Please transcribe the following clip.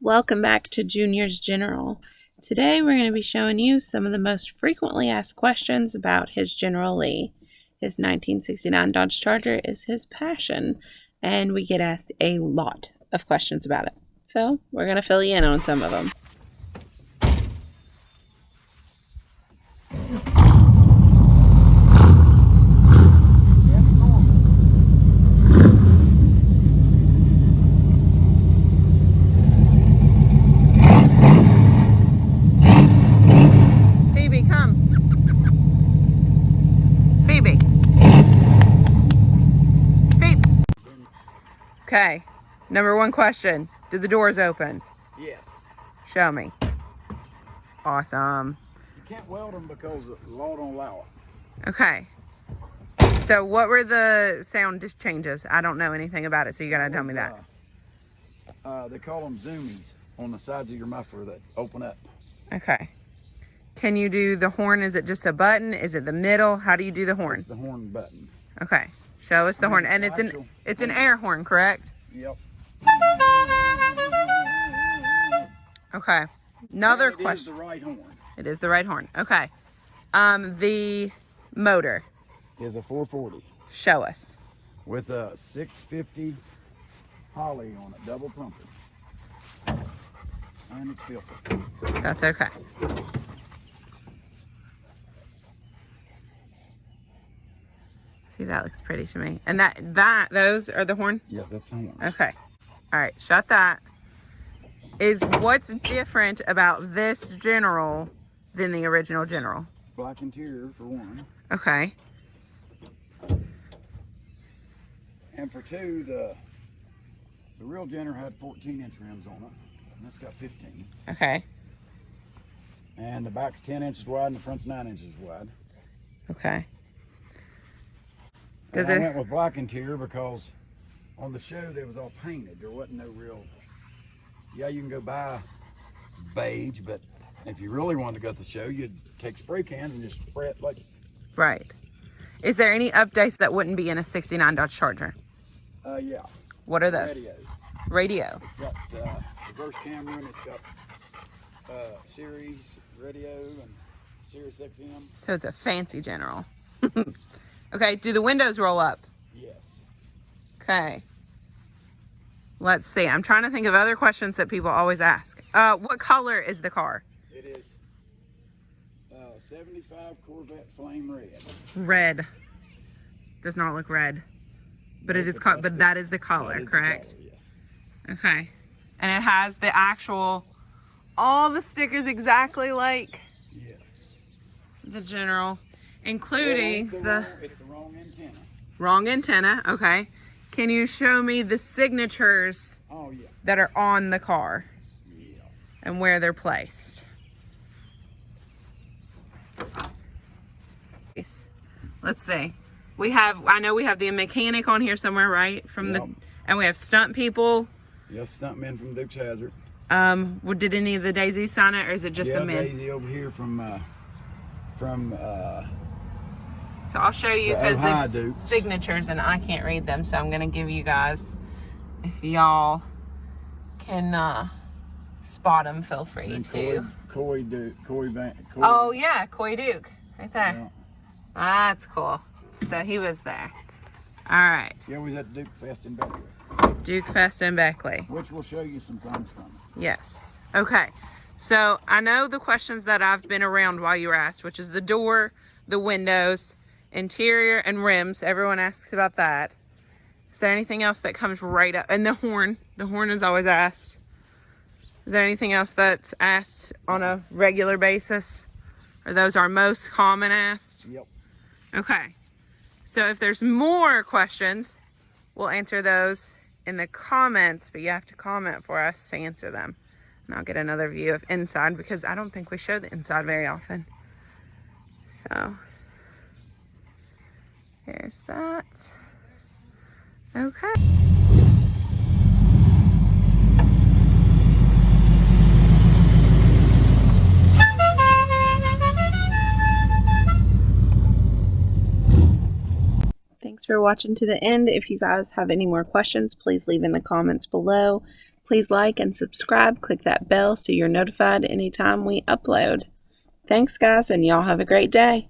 Welcome back to Junior's General. Today we're going to be showing you some of the most frequently asked questions about his General Lee. His 1969 Dodge Charger is his passion, and we get asked a lot of questions about it. So we're going to fill you in on some of them. Phoebe, come. Phoebe. Phoebe. Okay. Number one question. Did the doors open? Yes. Show me. Awesome. You can't weld them because the law don't allow it. Okay. So what were the sound changes? I don't know anything about it, so you gotta tell me that. They call them zoomies on the sides of your muffler that open up. Okay. Can you do the horn? Is it just a button? Is it the middle? How do you do the horn? It's the horn button. Okay. Show us the horn. And it's an air horn, correct? Yep. Okay. Another question. It is the right horn. It is the right horn. Okay. The motor. Is a 440 Show us. with a 650 Holly on it, double pumping. And it's filtered. That's okay. See, that looks pretty to me. And those are the horn? Yeah, that's the horn. Okay. All right, shut that. Is what's different about this General than the original General? Black interior for one. Okay. And for two, the real General had 14-inch rims on it. And this got 15. Okay. And the back's 10 inches wide and the front's 9 inches wide. Okay. And I went with black interior because on the show they was all painted. There wasn't no real. Yeah, you can go buy beige, but if you really wanted to go to the show, you'd take spray cans and just spray it like. Right. Is there any updates that wouldn't be in a 69 Dodge Charger? Yeah. What are those? Radio. It's got reverse camera and it's got Series radio and Sirius XM. So it's a fancy General. Okay, do the windows roll up? Yes. Okay. Let's see. I'm trying to think of other questions that people always ask. What color is the car? It is 75 Corvette Flame Red. Red. Does not look red. But it is but that is the color, correct? The color, yes. Okay. And it has the actual all the stickers exactly like Yes. the General, including it's the wrong antenna. Wrong antenna. Okay. Can you show me the signatures that are on the car and where they're placed? Let's see. I know we have the mechanic on here somewhere, right? And we have stunt people. Yes, stuntmen from Dukes Hazard. Did any of the Daisies sign it, or is it just the men? Daisy over here from So I'll show you because it's Dukes. signatures and I can't read them. So I'm going to give you guys, if y'all can spot them, feel free to. Coy Duke. Oh yeah, Coy Duke. Right there. Yeah. That's cool. So he was there. All right. Yeah, we was at Duke Fest in Beckley. Duke Fest in Beckley. Which will show you some things from it. Yes. Okay. So I know the questions that I've been around while you were asked, which is the door, the windows, interior, and rims. Everyone asks about that. Is there anything else that comes right up? And the horn. The horn is always asked. Is there anything else that's asked on a regular basis? Or those are most common asked? Yep. Okay. So if there's more questions, we'll answer those in the comments, but you have to comment for us to answer them. And I'll get another view of inside because I don't think we show the inside very often. So here's that. Okay. Thanks for watching to the end. If you guys have any more questions, please leave in the comments below. Please like and subscribe. Click that bell so you're notified anytime we upload. Thanks, guys, and y'all have a great day.